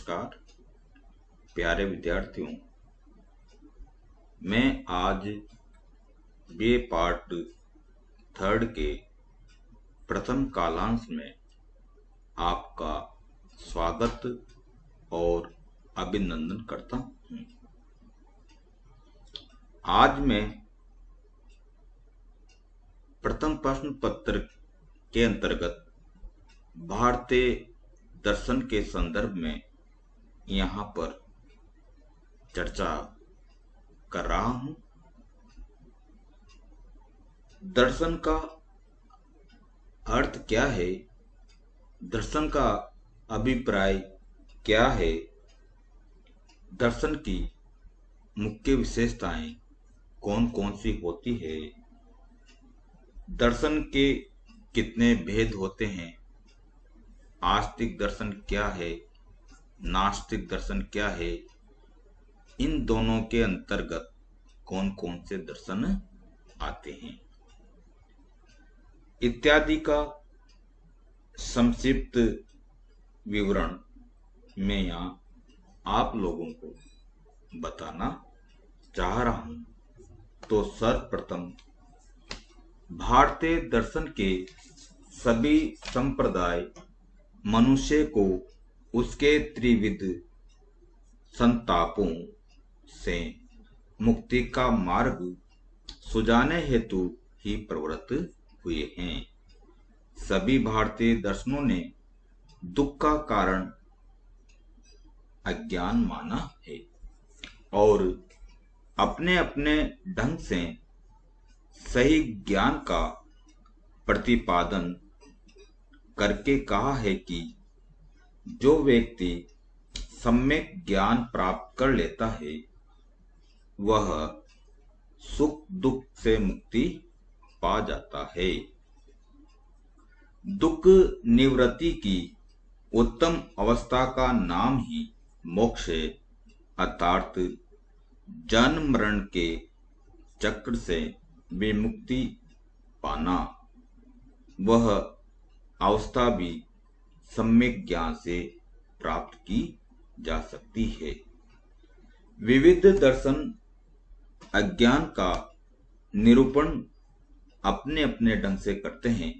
नमस्कार प्यारे विद्यार्थियों, मैं आज ये पार्ट थर्ड के प्रथम कालांश में आपका स्वागत और अभिनंदन करता हूँ। आज मैं प्रथम प्रश्न पत्र के अंतर्गत भारतीय दर्शन के संदर्भ में यहाँ पर चर्चा कर रहा हूँ। दर्शन का अर्थ क्या है, दर्शन का अभिप्राय क्या है, दर्शन की मुख्य विशेषताएं कौन कौन सी होती है, दर्शन के कितने भेद होते हैं, आस्तिक दर्शन क्या है, नास्तिक दर्शन क्या है, इन दोनों के अंतर्गत कौन कौन से दर्शन आते हैं इत्यादि का संक्षिप्त विवरण मैं यहाँ आप लोगों को बताना चाह रहा हूं। तो सर्वप्रथम भारतीय दर्शन के सभी संप्रदाय मनुष्य को उसके त्रिविध संतापों से मुक्ति का मार्ग सुझाने हेतु ही प्रवृत्त हुए हैं। सभी भारतीय दर्शनों ने दुख का कारण अज्ञान माना है और अपने अपने ढंग से सही ज्ञान का प्रतिपादन करके कहा है कि जो व्यक्ति सम्यक ज्ञान प्राप्त कर लेता है वह सुख दुख से मुक्ति पा जाता है। दुख निवृत्ति की उत्तम अवस्था का नाम ही मोक्ष है, अर्थात जन्म मरण के चक्र से विमुक्ति पाना। वह अवस्था भी सम्यक ज्ञान से प्राप्त की जा सकती है। विविध दर्शन अज्ञान का निरूपण अपने अपने ढंग से करते हैं,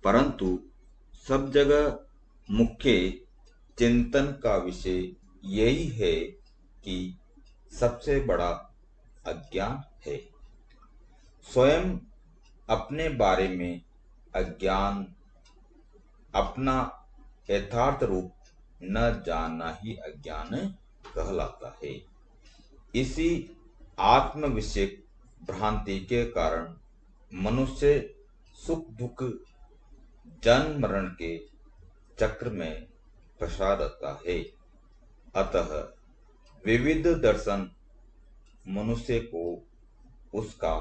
परंतु सब जगह मुख्य चिंतन का विषय यही है कि सबसे बड़ा अज्ञान है। स्वयं अपने बारे में अज्ञान, अपना यथार्थ रूप न जानना ही अज्ञान कहलाता है। इसी आत्म विषयक भ्रांति के कारण मनुष्य सुख दुख जन्म मरण के चक्र में फंसा रहता है। अतः विविध दर्शन मनुष्य को उसका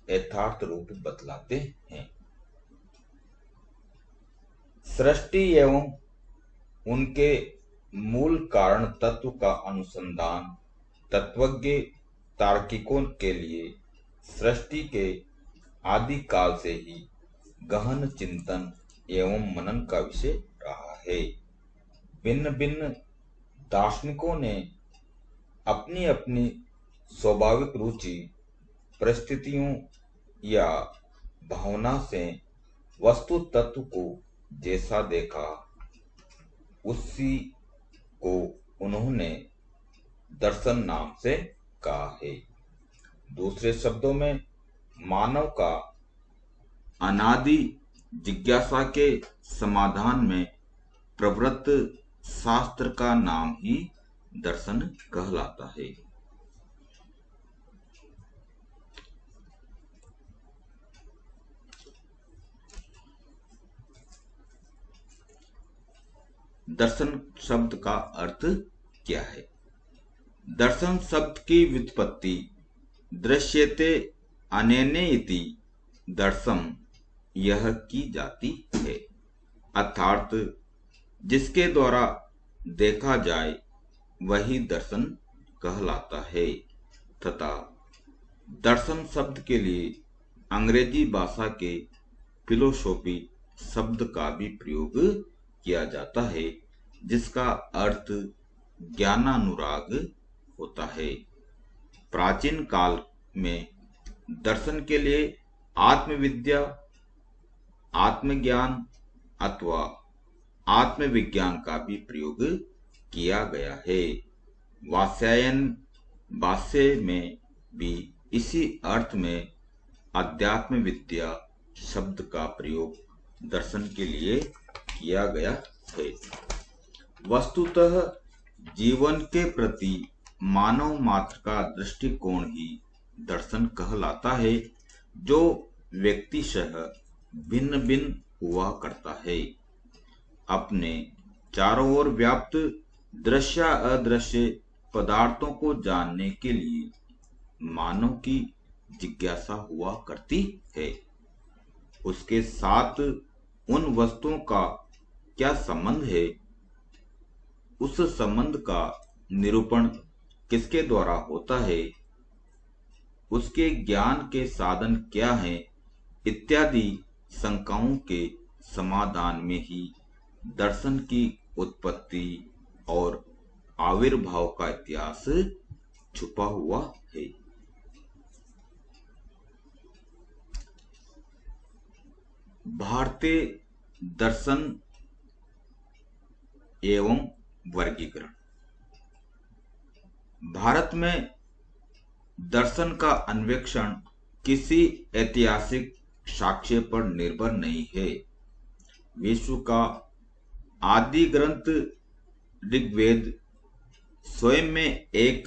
यथार्थ रूप बतलाते हैं। सृष्टि एवं उनके मूल कारण तत्व का अनुसंधान तत्वज्ञ तार्किकों के लिए सृष्टि के आदि काल से ही गहन चिंतन एवं मनन का विषय रहा है। भिन्न भिन्न दार्शनिकों ने अपनी अपनी स्वाभाविक रुचि, परिस्थितियों या भावना से वस्तु तत्व को जैसा देखा उसी को उन्होंने दर्शन नाम से कहा है। दूसरे शब्दों में मानव का अनादि जिज्ञासा के समाधान में प्रवृत्त शास्त्र का नाम ही दर्शन कहलाता है। दर्शन शब्द का अर्थ क्या है? दर्शन शब्द की व्युत्पत्ति दृश्यते अनेने इति दर्शम यह की जाती है, अर्थात जिसके द्वारा देखा जाए वही दर्शन कहलाता है तथा दर्शन शब्द के लिए अंग्रेजी भाषा के फिलोसॉफी शब्द का भी प्रयोग किया जाता है, जिसका अर्थ ज्ञानानुराग होता है। प्राचीन काल में दर्शन के लिए आत्मविद्या, आत्मज्ञान अथवा आत्मविज्ञान का भी प्रयोग किया गया है। वात्स्यायन भाष्य में भी इसी अर्थ में अध्यात्म विद्या शब्द का प्रयोग दर्शन के लिए किया गया है। वस्तुतः जीवन के प्रति मानव मात्र का दृष्टिकोण ही दर्शन कहलाता है, जो व्यक्तिशः भिन्न भिन्न हुआ करता है। अपने चारों ओर व्याप्त दृश्य अदृश्य पदार्थों को जानने के लिए मानव की जिज्ञासा हुआ करती है। उसके साथ उन वस्तुओं का क्या संबंध है, उस संबंध का निरूपण किसके द्वारा होता है, उसके ज्ञान के साधन क्या हैं, इत्यादि शंकाओं के समाधान में ही दर्शन की उत्पत्ति और आविर्भाव का इतिहास छुपा हुआ है। भारतीय दर्शन एवं वर्गीकरण। भारत में दर्शन का अन्वेषण किसी ऐतिहासिक साक्ष्य पर निर्भर नहीं है। विश्व का आदि ग्रंथ ऋग्वेद स्वयं में एक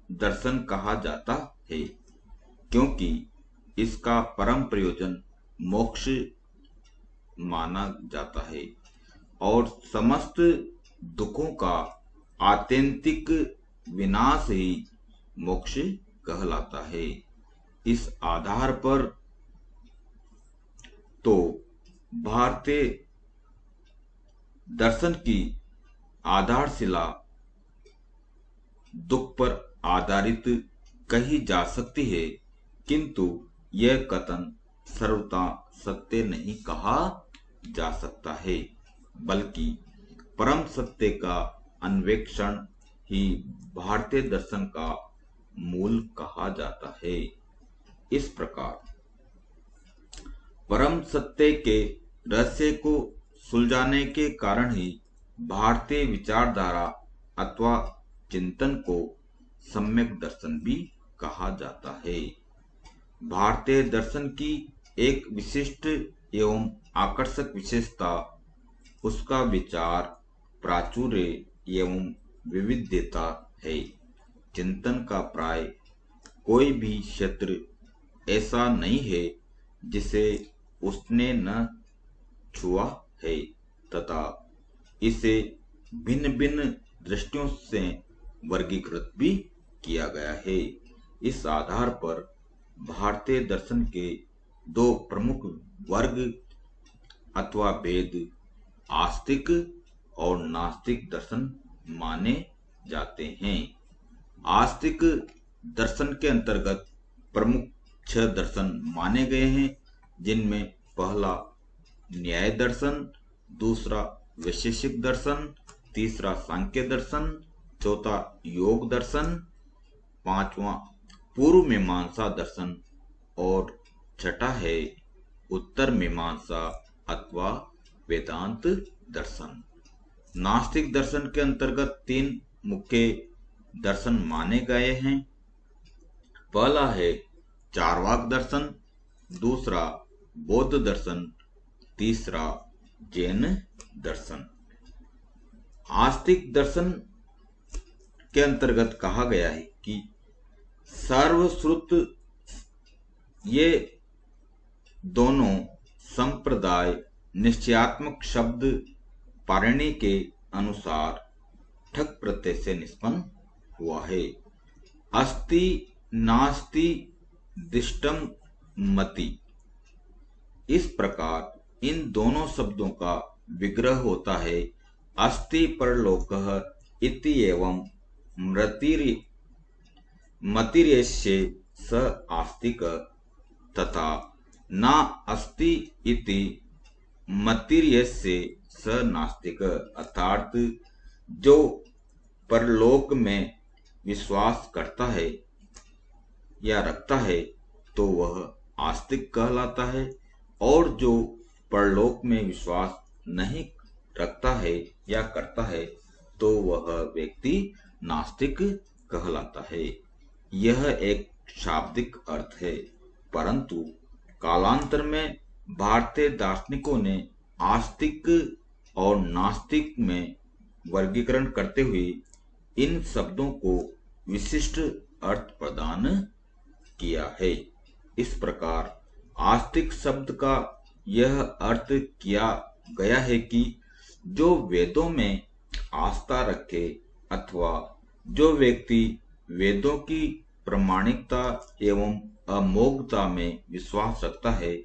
दर्शन कहा जाता है, क्योंकि इसका परम प्रयोजन मोक्ष माना जाता है और समस्त दुखों का आत्यंतिक विनाश ही मोक्ष कहलाता है। इस आधार पर तो भारतीय दर्शन की आधारशिला दुख पर आधारित कही जा सकती है, किंतु यह कथन सर्वथा सत्य नहीं कहा जा सकता है, बल्कि परम सत्य का अन्वेषण ही भारतीय दर्शन का मूल कहा जाता है। इस प्रकार परम सत्य के रहस्य को सुलझाने के कारण ही भारतीय विचारधारा अथवा चिंतन को सम्यक दर्शन भी कहा जाता है। भारतीय दर्शन की एक विशिष्ट एवं आकर्षक विशेषता उसका विचार प्राचुर्य एवं विविधता है। चिंतन का प्राय कोई भी क्षेत्र ऐसा नहीं है जिसे उसने न छुआ है तथा इसे भिन्न भिन्न दृष्टियों से वर्गीकृत भी किया गया है। इस आधार पर भारतीय दर्शन के दो प्रमुख वर्ग अथवा भेद आस्तिक और नास्तिक दर्शन माने जाते हैं। आस्तिक दर्शन के अंतर्गत प्रमुख 6 दर्शन माने गए हैं, जिनमें पहला न्याय दर्शन, दूसरा वैशेषिक दर्शन, तीसरा सांख्य दर्शन, चौथा योग दर्शन, पांचवा पूर्व मीमांसा दर्शन और छठा है उत्तर मीमांसा अथवा वेदांत दर्शन। नास्तिक दर्शन के अंतर्गत 3 मुख्य दर्शन माने गए हैं। पहला है चार्वाक दर्शन, दूसरा बौद्ध दर्शन, तीसरा जैन दर्शन। आस्तिक दर्शन के अंतर्गत कहा गया है कि सर्वश्रुत ये दोनों संप्रदाय निश्चयात्मक शब्द पाणिनि के अनुसार ठक प्रत्यय से निष्पन्न हुआ है। अस्ति नास्ति दिष्टम मति। इस प्रकार इन दोनों शब्दों का विग्रह होता है अस्ति परलोकः इति एवं मतिरेष्ये स आस्तिक तथा न अस्ति इति मतिर्यस्य स नास्तिक। अर्थात जो परलोक में विश्वास करता है या रखता है तो वह आस्तिक कहलाता है, और जो परलोक में विश्वास नहीं रखता है या करता है तो वह व्यक्ति नास्तिक कहलाता है। यह एक शाब्दिक अर्थ है, परंतु कालांतर में भारतीय दार्शनिकों ने आस्तिक और नास्तिक में वर्गीकरण करते हुए इन शब्दों को विशिष्ट अर्थ प्रदान किया है। इस प्रकार आस्तिक शब्द का यह अर्थ किया गया है कि जो वेदों में आस्था रखे अथवा जो व्यक्ति वेदों की प्रामाणिकता एवं अमोघता में विश्वास रखता है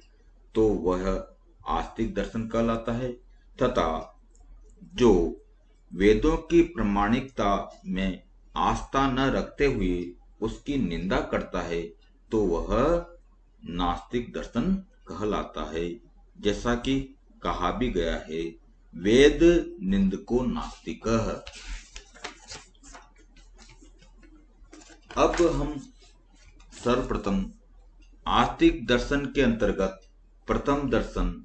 तो वह आस्तिक दर्शन कहलाता है, तथा जो वेदों की प्रामाणिकता में आस्था न रखते हुए उसकी निंदा करता है तो वह नास्तिक दर्शन कहलाता है। जैसा कि कहा भी गया है, वेद निंदको नास्तिकः। अब हम सर्वप्रथम आस्तिक दर्शन के अंतर्गत प्रथम दर्शन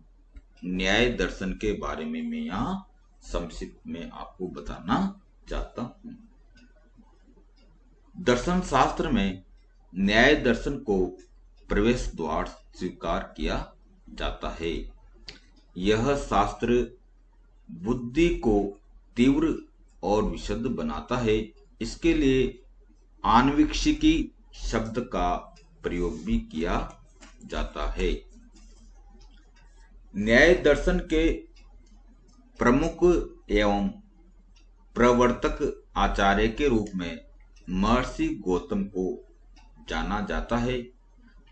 न्याय दर्शन के बारे में मैं यहाँ संक्षिप्त में आपको बताना चाहता हूँ। दर्शन शास्त्र में न्याय दर्शन को प्रवेश द्वार स्वीकार किया जाता है। यह शास्त्र बुद्धि को तीव्र और विशुद्ध बनाता है। इसके लिए आन्वीक्षिकी शब्द का प्रयोग भी किया जाता है। न्याय दर्शन के प्रमुख एवं प्रवर्तक आचार्य के रूप में महर्षि गौतम को जाना जाता है।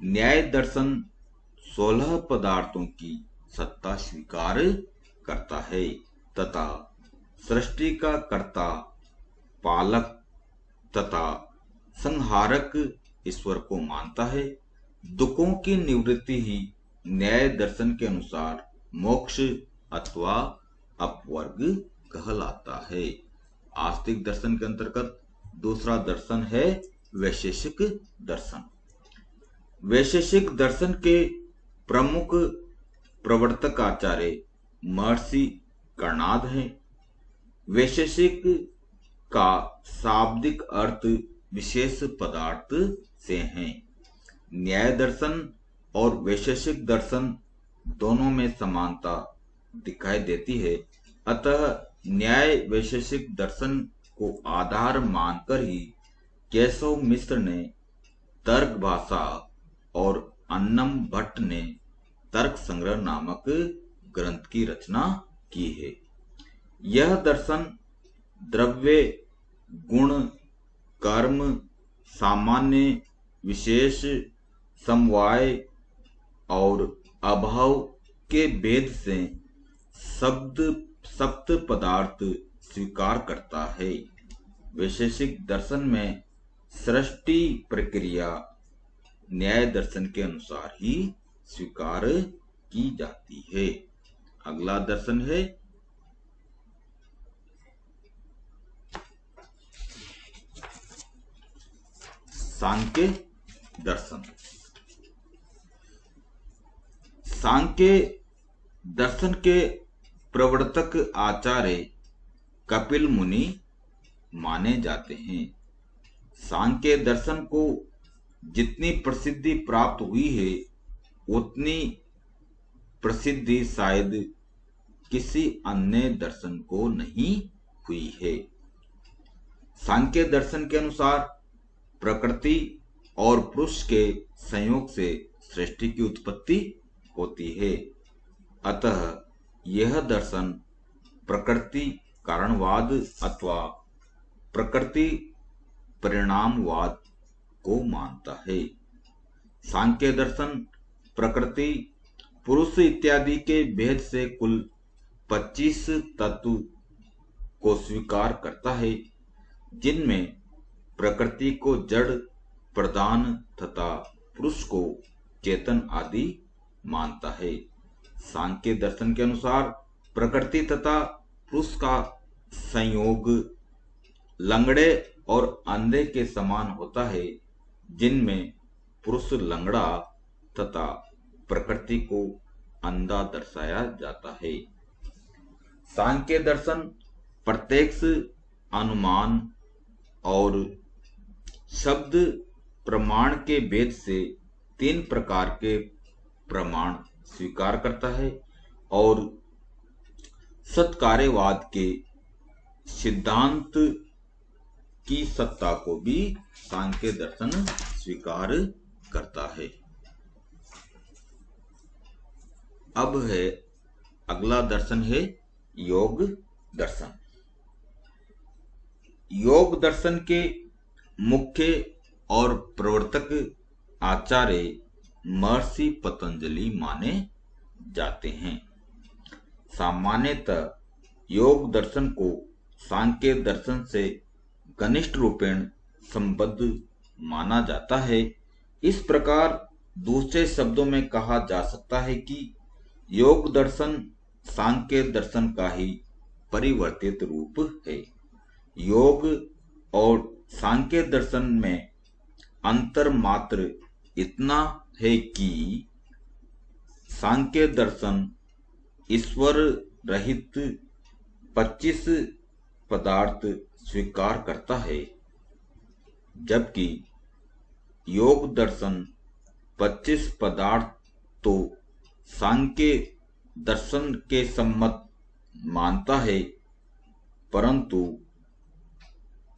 न्याय दर्शन 16 पदार्थों की सत्ता स्वीकार करता है तथा सृष्टि का कर्ता, पालक तथा संहारक ईश्वर को मानता है। दुखों की निवृत्ति ही न्याय दर्शन के अनुसार मोक्ष अथवा अपवर्ग कहलाता है। आस्तिक दर्शन के अंतर्गत दूसरा दर्शन है वैशेषिक दर्शन। वैशेषिक दर्शन के प्रमुख प्रवर्तक आचार्य महर्षि कर्णाद हैं। वैशेषिक का शाब्दिक अर्थ विशेष पदार्थ से है। न्याय दर्शन और वैशेषिक दर्शन दोनों में समानता दिखाई देती है, अतः न्याय वैशेषिक दर्शन को आधार मानकर ही केशव मिश्र ने तर्क भाषा और अन्नम भट्ट ने तर्क संग्रह नामक ग्रंथ की रचना की है। यह दर्शन द्रव्य, गुण, कर्म, सामान्य, विशेष, समवाय और अभाव के भेद से सप्त पदार्थ स्वीकार करता है। वैशेषिक दर्शन में सृष्टि प्रक्रिया न्याय दर्शन के अनुसार ही स्वीकार की जाती है। अगला दर्शन है सांख्य दर्शन। सांख्य दर्शन के प्रवर्तक आचार्य कपिल मुनि माने जाते हैं। सांख्य दर्शन को जितनी प्रसिद्धि प्राप्त हुई है उतनी प्रसिद्धि शायद किसी अन्य दर्शन को नहीं हुई है। सांख्य दर्शन के अनुसार प्रकृति और पुरुष के संयोग से सृष्टि की उत्पत्ति होती है, अतः यह दर्शन प्रकृति कारणवाद अथवा प्रकृति परिणामवाद को मानता है। सांख्य दर्शन प्रकृति, पुरुष इत्यादि के भेद से कुल 25 तत्व को स्वीकार करता है, जिनमें प्रकृति को जड़ प्रधान तथा पुरुष को चेतन आदि मानता है। सांख्य दर्शन के अनुसार प्रकृति तथा पुरुष का संयोग लंगड़े और अंधे के समान होता है, जिनमें पुरुष लंगड़ा तथा प्रकृति को अंधा दर्शाया जाता है। सांख्य दर्शन प्रत्यक्ष, अनुमान और शब्द प्रमाण के भेद से 3 प्रकार के प्रमाण स्वीकार करता है और सत्कार्यवाद के सिद्धांत की सत्ता को भी सांख्य दर्शन स्वीकार करता है। अब है अगला दर्शन है योग दर्शन। योग दर्शन के मुख्य और प्रवर्तक आचार्य महर्षि पतंजलि माने जाते हैं। सामान्यतः योग दर्शन को सांख्य दर्शन से घनिष्ठ रूपेण संबद्ध माना जाता है। इस प्रकार दूसरे शब्दों में कहा जा सकता है कि योग दर्शन सांख्य दर्शन का ही परिवर्तित रूप है। योग और सांख्य दर्शन में अंतर मात्र इतना है कि सांख्य दर्शन ईश्वर रहित 25 पदार्थ स्वीकार करता है, जबकि योग दर्शन 25 पदार्थ तो सांख्य दर्शन के सम्मत मानता है, परंतु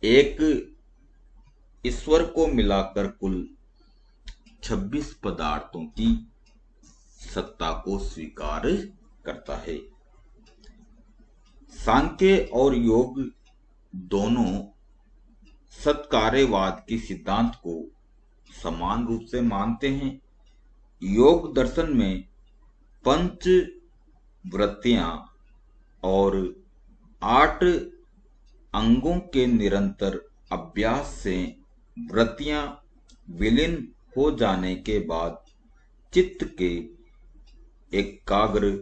एक ईश्वर को मिलाकर कुल 26 पदार्थों की सत्ता को स्वीकार करता है। सांख्य और योग दोनों सत्कार्यवाद के सिद्धांत को समान रूप से मानते हैं। योग दर्शन में पंच वृत्तियां और 8 अंगों के निरंतर अभ्यास से वृत्तियां विलीन हो जाने के बाद चित्त के एकाग्र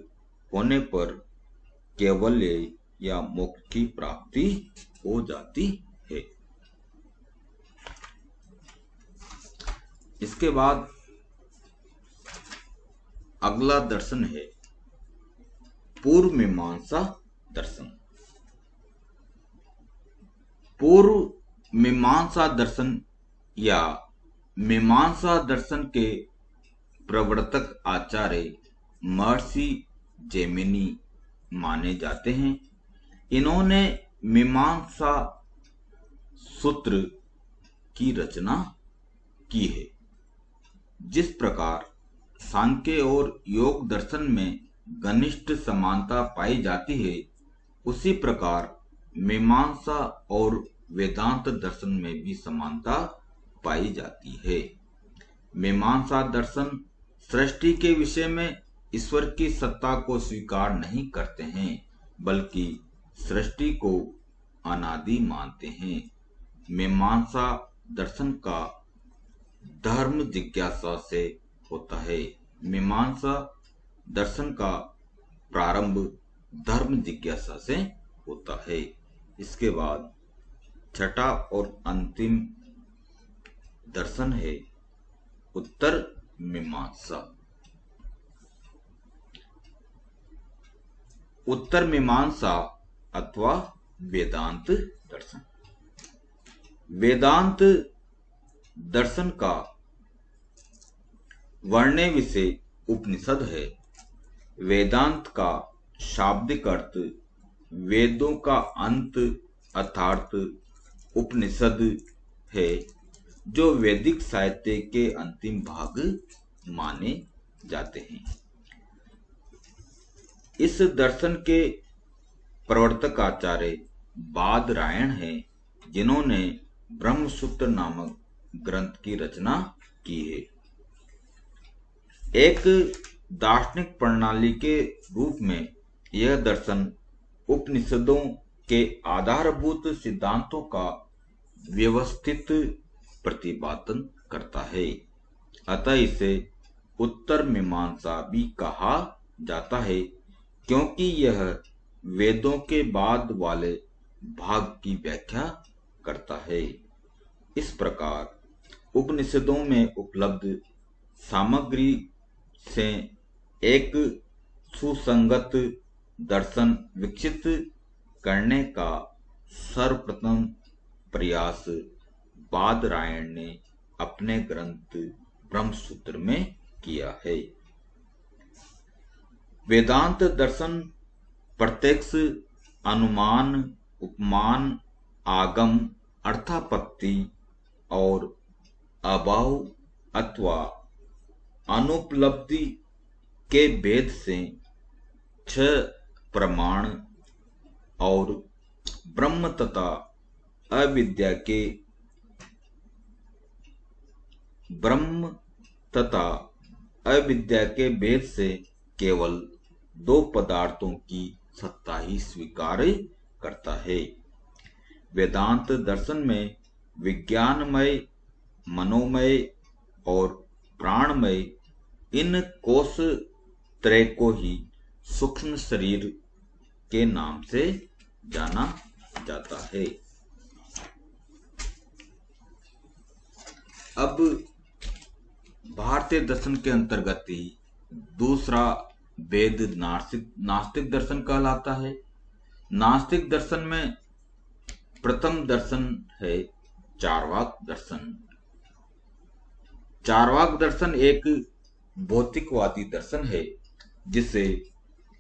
होने पर कैवल्य या मोक्ष की प्राप्ति हो जाती है। इसके बाद अगला दर्शन है पूर्व मीमांसा दर्शन। पूर्व मीमांसा दर्शन या मीमांसा दर्शन के प्रवर्तक आचार्य महर्षि जैमिनी माने जाते हैं। इन्होंने मीमांसा सूत्र की रचना की है। जिस प्रकार सांख्य और योग दर्शन में घनिष्ठ समानता पाई जाती है, उसी प्रकार मीमांसा और वेदांत दर्शन में भी समानता पाई जाती है। मीमांसा दर्शन सृष्टि के विषय में ईश्वर की सत्ता को स्वीकार नहीं करते हैं, बल्कि सृष्टि को अनादि मानते हैं। मीमांसा दर्शन का धर्म जिज्ञासा से होता है। मीमांसा दर्शन का प्रारंभ धर्म जिज्ञासा से होता है। इसके बाद छठा और अंतिम दर्शन है उत्तर मीमांसा। उत्तर मीमांसा अथवा वेदांत दर्शन। वेदांत दर्शन का वर्ण्य विषय उपनिषद है। वेदांत का शाब्दिक अर्थ वेदों का अंत अर्थात उपनिषद है, जो वैदिक साहित्य के अंतिम भाग माने जाते हैं। इस दर्शन के प्रवर्तक आचार्य बादरायण हैं, जिन्होंने ब्रह्मसूत्र नामक ग्रंथ की रचना की है। एक दार्शनिक प्रणाली के रूप में यह दर्शन उपनिषदों के आधारभूत सिद्धांतों का व्यवस्थित प्रतिपादन करता है। अतः इसे उत्तर मीमांसा भी कहा जाता है, क्योंकि यह वेदों के बाद वाले भाग की व्याख्या करता है। इस प्रकार उपनिषदों में उपलब्ध सामग्री से एक सुसंगत दर्शन विकसित करने का सर्वप्रथम प्रयास बादरायण ने अपने ग्रंथ ब्रह्मसूत्र में किया है। वेदांत दर्शन प्रत्यक्ष, अनुमान, उपमान, आगम, अर्थापत्ति और अभाव अथवा अनुपलब्धि के भेद से छह प्रमाण और ब्रह्म तथा अविद्या के भेद से केवल दो पदार्थों की सत्ता ही स्वीकार करता है। वेदांत दर्शन में विज्ञानमय, मनोमय और प्राणमय इन कोश त्रय को ही सूक्ष्म शरीर के नाम से जाना जाता है। अब भारतीय दर्शन के अंतर्गत ही दूसरा वेद नास्तिक दर्शन कहलाता है। नास्तिक दर्शन में प्रथम दर्शन है चार्वाक दर्शन। चार्वाक दर्शन एक भौतिकवादी दर्शन है जिसे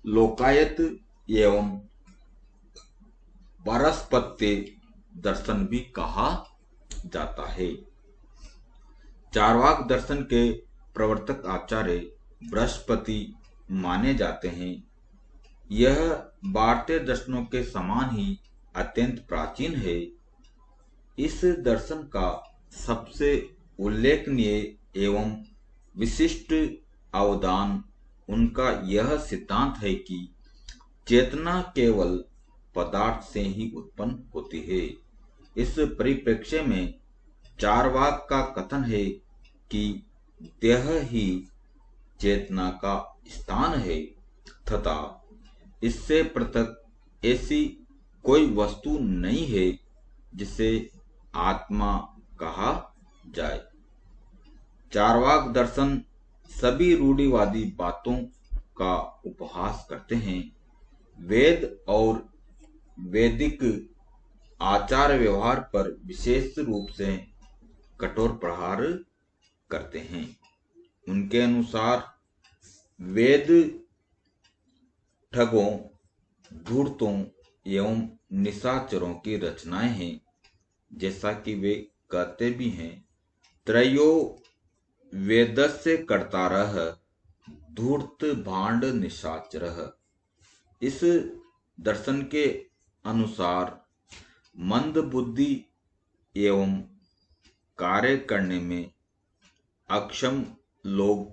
लोकायत एवं पारस्पत्य दर्शन भी कहा जाता है। चार्वाक दर्शन के प्रवर्तक आचार्य बृहस्पति माने जाते हैं। यह भारतीय दर्शनों के समान ही अत्यंत प्राचीन है। इस दर्शन का सबसे उल्लेखनीय एवं विशिष्ट अवदान उनका यह सिद्धांत है कि चेतना केवल पदार्थ से ही उत्पन्न होती है। इस परिप्रेक्ष्य में चार्वाक का कथन है कि देह ही चेतना का स्थान है तथा इससे पृथक ऐसी कोई वस्तु नहीं है जिसे आत्मा कहा जाए। चार्वाक दर्शन सभी रूढ़िवादी बातों का उपहास करते हैं। वेद और वैदिक आचार व्यवहार पर विशेष रूप से कठोर प्रहार करते हैं। उनके अनुसार वेद ठगों, धूर्तों एवं निशाचरों की रचनाएं हैं। जैसा कि वे कहते भी हैं, त्रयो वेदस्य कर्तारः धूर्त भांड निशाचरः। इस दर्शन के अनुसार मंद बुद्धि एवं कार्य करने में अक्षम लोग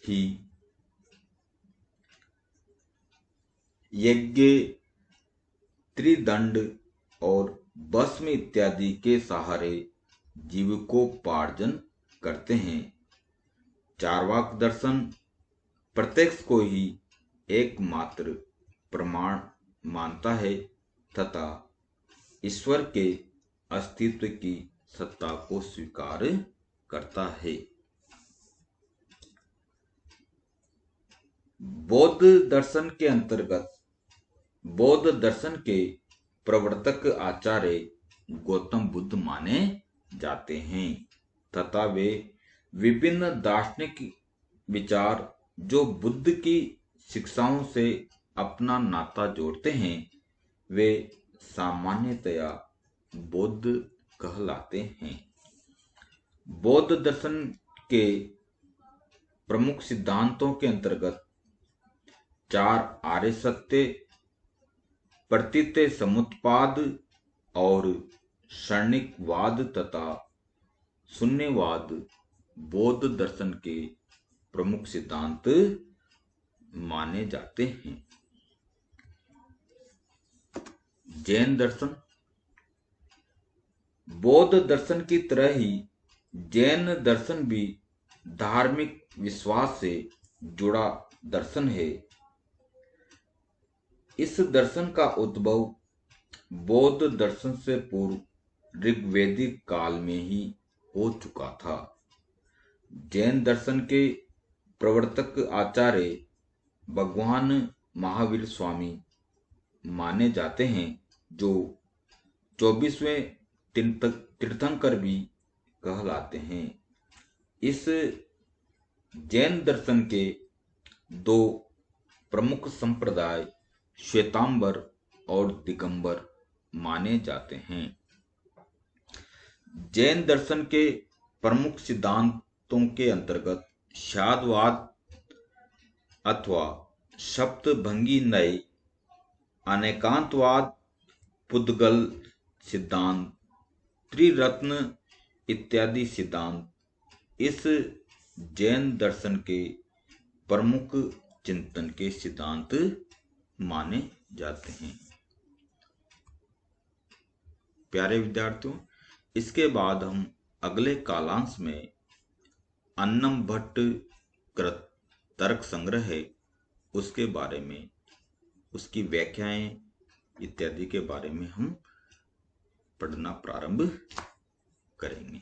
ही यज्ञ, त्रिदंड और भस्म इत्यादि के सहारे जीविकोपार्जन करते हैं। चार्वाक दर्शन प्रत्यक्ष को ही एकमात्र प्रमाण मानता है तथा ईश्वर के अस्तित्व की सत्ता को स्वीकार करता है। बौद्ध दर्शन के अंतर्गत बौद्ध दर्शन के प्रवर्तक आचार्य गौतम बुद्ध माने जाते हैं तथा वे विभिन्न दार्शनिक विचार जो बुद्ध की शिक्षाओं से अपना नाता जोड़ते हैं वे सामान्यतया बौद्ध कहलाते हैं। बौद्ध दर्शन के प्रमुख सिद्धांतों के अंतर्गत चार आर्य सत्य, प्रतीत समुत्पाद और क्षणिकवाद तथा शून्यवाद बौद्ध दर्शन के प्रमुख सिद्धांत माने जाते हैं। जैन दर्शन बौद्ध दर्शन की तरह ही जैन दर्शन भी धार्मिक विश्वास से जुड़ा दर्शन है। इस दर्शन का उद्भव बौद्ध दर्शन से पूर्व ऋग्वैदिक काल में ही हो चुका था। जैन दर्शन के प्रवर्तक आचार्य भगवान महावीर स्वामी माने जाते हैं, जो 24वें तीर्थंकर भी कहलाते हैं। इस जैन दर्शन के दो प्रमुख संप्रदाय श्वेतांबर और दिगंबर माने जाते हैं। जैन दर्शन के प्रमुख सिद्धांतों के अंतर्गत शादवाद अथवा सप्तभंगी नय, अनेकांतवाद, पुद्गल सिद्धांत, त्रिरत्न इत्यादि सिद्धांत इस जैन दर्शन के प्रमुख चिंतन के सिद्धांत माने जाते हैं। प्यारे विद्यार्थियों, इसके बाद हम अगले कालांश में अन्नम भट्ट कृत तर्क संग्रह है, उसके बारे में, उसकी व्याख्याएं इत्यादि के बारे में हम पढ़ना प्रारंभ करेंगे।